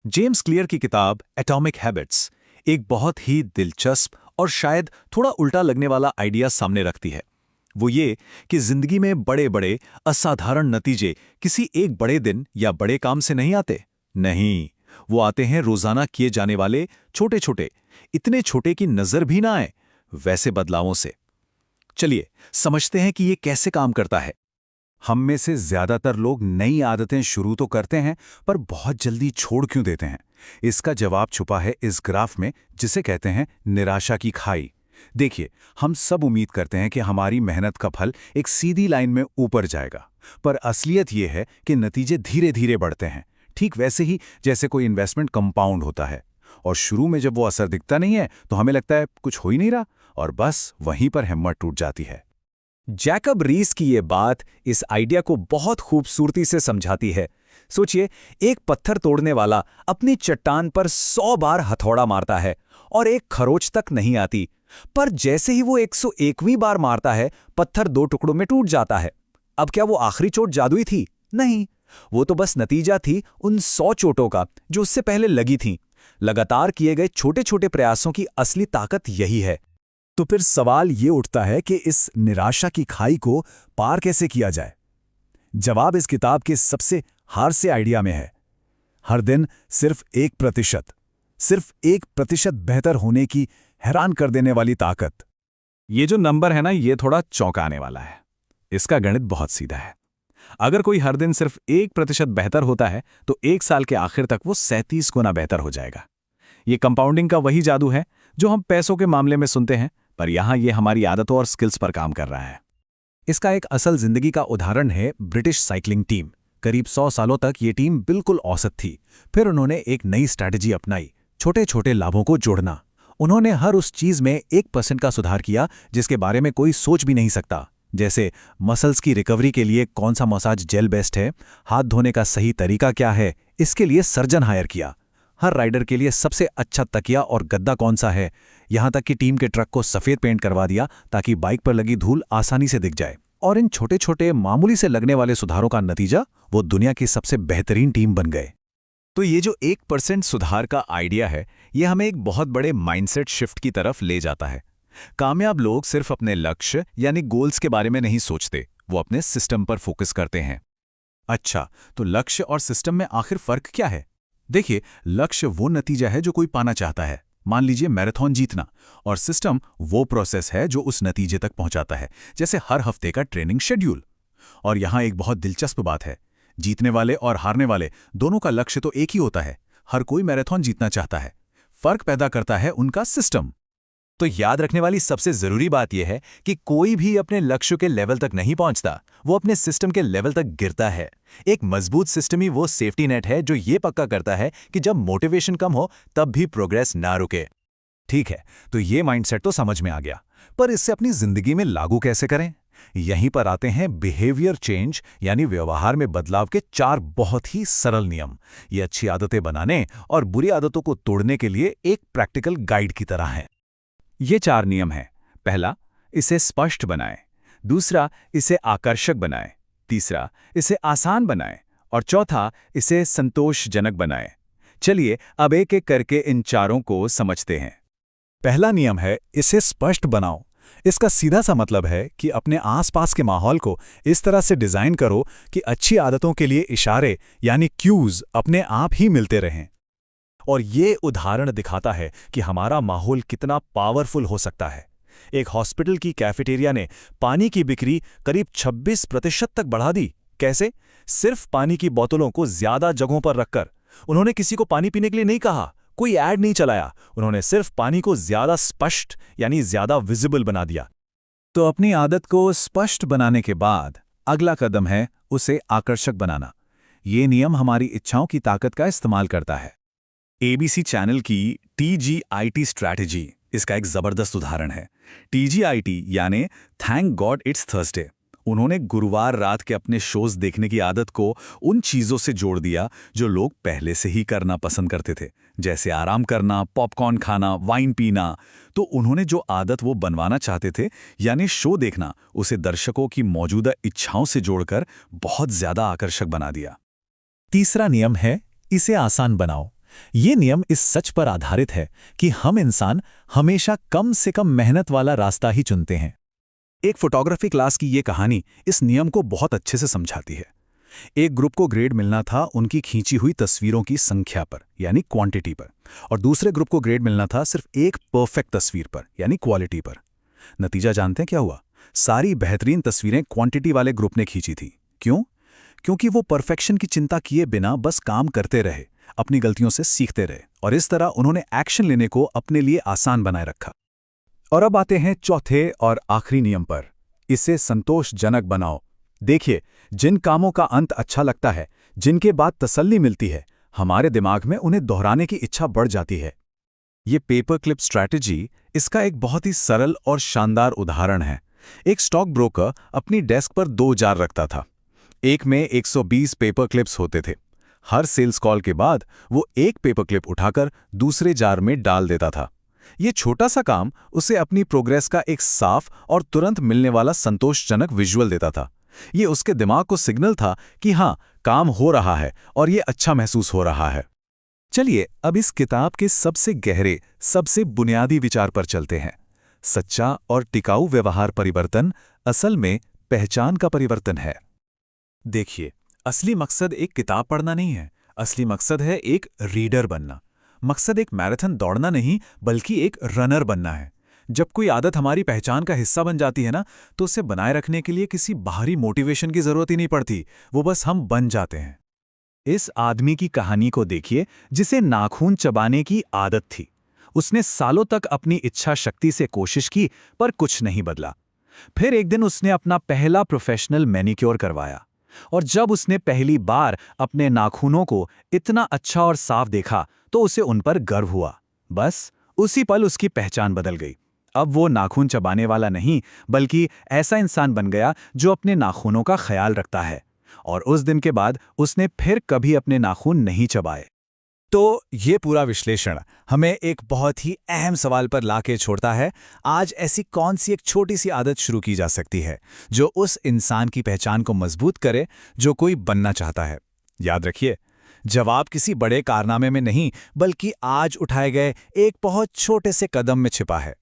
James clear की किताब atomic habits एक बहुत ही दिलचस्प और शायद थोड़ा उल्टा लगने वाला आइडिया सामने रखती है। वो ये कि जिंदगी में बड़े बड़े असाधारण नतीजे किसी एक बड़े दिन या बड़े काम से नहीं आते। नहीं, वो आते हैं रोजाना किए जाने वाले छोटे छोटे, इतने छोटे कि नजर भी ना आए वैसे बदलावों से। चलिए समझते हैं कि ये कैसे काम करता है। हम में से ज्यादातर लोग नई आदतें शुरू तो करते हैं, पर बहुत जल्दी छोड़ क्यों देते हैं? इसका जवाब छुपा है इस ग्राफ में, जिसे कहते हैं निराशा की खाई। देखिए, हम सब उम्मीद करते हैं कि हमारी मेहनत का फल एक सीधी लाइन में ऊपर जाएगा, पर असलियत यह है कि नतीजे धीरे धीरे बढ़ते हैं। ठीक वैसे ही जैसे कोई इन्वेस्टमेंट कंपाउंड होता है, और शुरू में जब वो असर दिखता नहीं है तो हमें लगता है कुछ हो ही नहीं रहा, और बस वहीं पर हिम्मत टूट जाती है। जैकब रीस की ये बात इस आइडिया को बहुत खूबसूरती से समझाती है। सोचिए, एक पत्थर तोड़ने वाला अपनी चट्टान पर 100 बार हथौड़ा मारता है और एक खरोच तक नहीं आती, पर जैसे ही वो 101वीं बार मारता है, पत्थर 2 टुकड़ों में टूट जाता है। अब क्या वो आखिरी चोट जादुई थी? नहीं, वो तो बस नतीजा थी उन 100 चोटों का जो उससे पहले लगी थीं। लगातार किए गए छोटे छोटे प्रयासों की असली ताकत यही है। तो फिर सवाल ये उठता है कि इस निराशा की खाई को पार कैसे किया जाए। जवाब इस किताब के सबसे हार से आइडिया में है। हर दिन सिर्फ 1% बेहतर होने की हैरान कर देने वाली ताकत। ये जो नंबर है ना, ये थोड़ा चौंकाने वाला है। इसका गणित बहुत सीधा है। अगर कोई हर दिन सिर्फ 1% बेहतर होता है तो 1 साल के आखिर तक वो 37 गुना बेहतर हो जाएगा। ये कंपाउंडिंग का वही जादू है जो हम पैसों के मामले में सुनते हैं, पर यहां ये हमारी आदतों और स्किल्स पर काम कर रहा है। इसका एक असल जिंदगी का उदाहरण है ब्रिटिश साइकिलिंग टीम। करीब 100 सालों तक ये टीम बिल्कुल औसत थी। फिर उन्होंने एक नई स्ट्रैटेजी अपनाई, छोटे छोटे लाभों को जोड़ना। उन्होंने हर उस चीज में 1% का सुधार किया जिसके बारे में कोई सोच भी नहीं सकता। जैसे मसल्स की रिकवरी के लिए कौन सा मसाज जेल बेस्ट है, हाथ धोने का सही तरीका क्या है, इसके लिए सर्जन हायर किया। हर राइडर के लिए सबसे अच्छा तकिया और गद्दा कौन सा है, यहां तक कि टीम के ट्रक को सफेद पेंट करवा दिया ताकि बाइक पर लगी धूल आसानी से दिख जाए। और इन छोटे छोटे मामूली से लगने वाले सुधारों का नतीजा, वो दुनिया की सबसे बेहतरीन टीम बन गए। तो ये जो 1% सुधार का आइडिया है, ये हमें एक बहुत बड़े माइंडसेट शिफ्ट की तरफ ले जाता है। कामयाब लोग सिर्फ अपने लक्ष्य यानी गोल्स के बारे में नहीं सोचते, वो अपने सिस्टम पर फोकस करते हैं। अच्छा, तो लक्ष्य और सिस्टम में आखिर फर्क क्या है? देखिए, लक्ष्य वो नतीजा है जो कोई पाना चाहता है, मान लीजिए मैराथन जीतना, और सिस्टम वो प्रोसेस है जो उस नतीजे तक पहुंचाता है, जैसे हर हफ्ते का ट्रेनिंग शेड्यूल। और यहां एक बहुत दिलचस्प बात है, जीतने वाले और हारने वाले दोनों का लक्ष्य तो एक ही होता है। हर कोई मैराथन जीतना चाहता है, फर्क पैदा करता है उनका सिस्टम। तो याद रखने वाली सबसे जरूरी बात यह है कि कोई भी अपने लक्ष्य के लेवल तक नहीं पहुंचता, वो अपने सिस्टम के लेवल तक गिरता है। एक मजबूत सिस्टम ही वो सेफ्टी नेट है जो ये पक्का करता है कि जब मोटिवेशन कम हो तब भी प्रोग्रेस ना रुके। ठीक है, तो ये माइंडसेट तो समझ में आ गया, पर इससे अपनी जिंदगी में लागू कैसे करें? यहीं पर आते हैं बिहेवियर चेंज यानी व्यवहार में बदलाव के 4 बहुत ही सरल नियम। ये अच्छी आदतें बनाने और बुरी आदतों को तोड़ने के लिए एक प्रैक्टिकल गाइड की तरह हैं। ये 4 नियम हैं। पहला, इसे स्पष्ट बनाएं। दूसरा, इसे आकर्षक बनाएं। तीसरा, इसे आसान बनाएं। और चौथा, इसे संतोषजनक बनाएं। चलिए अब एक एक करके इन चारों को समझते हैं। पहला नियम है, इसे स्पष्ट बनाओ। इसका सीधा सा मतलब है कि अपने आसपास के माहौल को इस तरह से डिजाइन करो कि अच्छी आदतों के लिए इशारे यानी क्यूज अपने आप ही मिलते रहें। और ये उदाहरण दिखाता है कि हमारा माहौल कितना पावरफुल हो सकता है। एक हॉस्पिटल की कैफेटेरिया ने पानी की बिक्री करीब 26% तक बढ़ा दी। कैसे? सिर्फ पानी की बोतलों को ज्यादा जगहों पर रखकर। उन्होंने किसी को पानी पीने के लिए नहीं कहा, कोई ऐड नहीं चलाया, उन्होंने सिर्फ पानी को ज्यादा स्पष्ट यानी ज्यादा विजिबल बना दिया। तो अपनी आदत को स्पष्ट बनाने के बाद अगला कदम है उसे आकर्षक बनाना। ये नियम हमारी इच्छाओं की ताकत का इस्तेमाल करता है। एबीसी चैनल की TGIT स्ट्रैटेजी इसका एक जबरदस्त उदाहरण है। TGIT यानी थैंक गॉड इट्स थर्सडे। उन्होंने गुरुवार रात के अपने शोज देखने की आदत को उन चीजों से जोड़ दिया जो लोग पहले से ही करना पसंद करते थे, जैसे आराम करना, पॉपकॉर्न खाना, वाइन पीना। तो उन्होंने जो आदत वो बनवाना चाहते थे यानी शो देखना, उसे दर्शकों की मौजूदा इच्छाओं से जोड़कर बहुत ज्यादा आकर्षक बना दिया। तीसरा नियम है, इसे आसान बनाओ। ये नियम इस सच पर आधारित है कि हम इंसान हमेशा कम से कम मेहनत वाला रास्ता ही चुनते हैं। एक फोटोग्राफी क्लास की ये कहानी इस नियम को बहुत अच्छे से समझाती है। एक ग्रुप को ग्रेड मिलना था उनकी खींची हुई तस्वीरों की संख्या पर, यानी क्वांटिटी पर, और दूसरे ग्रुप को ग्रेड मिलना था सिर्फ एक परफेक्ट तस्वीर पर, यानी क्वालिटी पर। नतीजा जानते हैं क्या हुआ? सारी बेहतरीन तस्वीरें क्वांटिटी वाले ग्रुप ने खींची थी। क्यों? क्योंकि वो परफेक्शन की चिंता किए बिना बस काम करते रहे, अपनी गलतियों से सीखते रहे, और इस तरह उन्होंने एक्शन लेने को अपने लिए आसान बनाए रखा। और अब आते हैं चौथे और आखिरी नियम पर, इसे संतोषजनक बनाओ। देखिए, जिन कामों का अंत अच्छा लगता है, जिनके बाद तसल्ली मिलती है, हमारे दिमाग में उन्हें दोहराने की इच्छा बढ़ जाती है। ये पेपर क्लिप स्ट्रैटेजी इसका एक बहुत ही सरल और शानदार उदाहरण है। एक स्टॉक ब्रोकर अपनी डेस्क पर 2 जार रखता था। एक में 120 पेपर क्लिप्स होते थे। हर सेल्स कॉल के बाद वो एक पेपर क्लिप उठाकर दूसरे जार में डाल देता था। ये छोटा सा काम उसे अपनी प्रोग्रेस का एक साफ और तुरंत मिलने वाला संतोषजनक विजुअल देता था। ये उसके दिमाग को सिग्नल था कि हाँ, काम हो रहा है और ये अच्छा महसूस हो रहा है। चलिए अब इस किताब के सबसे गहरे, सबसे बुनियादी विचार पर चलते हैं। सच्चा और टिकाऊ व्यवहार परिवर्तन असल में पहचान का परिवर्तन है। देखिए, असली मकसद एक किताब पढ़ना नहीं है, असली मकसद है एक रीडर बनना। मकसद एक मैराथन दौड़ना नहीं, बल्कि एक रनर बनना है। जब कोई आदत हमारी पहचान का हिस्सा बन जाती है ना, तो उसे बनाए रखने के लिए किसी बाहरी मोटिवेशन की जरूरत ही नहीं पड़ती, वो बस हम बन जाते हैं। इस आदमी की कहानी को देखिए जिसे नाखून चबाने की आदत थी। उसने सालों तक अपनी इच्छा शक्ति से कोशिश की, पर कुछ नहीं बदला। फिर एक दिन उसने अपना पहला प्रोफेशनल मैनिक्योर करवाया, और जब उसने पहली बार अपने नाखूनों को इतना अच्छा और साफ देखा तो उसे उन पर गर्व हुआ। बस उसी पल उसकी पहचान बदल गई। अब वो नाखून चबाने वाला नहीं, बल्कि ऐसा इंसान बन गया जो अपने नाखूनों का ख्याल रखता है। और उस दिन के बाद उसने फिर कभी अपने नाखून नहीं चबाए। तो ये पूरा विश्लेषण हमें एक बहुत ही अहम सवाल पर लाके छोड़ता है। आज ऐसी कौन सी एक छोटी सी आदत शुरू की जा सकती है जो उस इंसान की पहचान को मजबूत करे जो कोई बनना चाहता है? याद रखिए, जवाब किसी बड़े कारनामे में नहीं, बल्कि आज उठाए गए एक बहुत छोटे से कदम में छिपा है।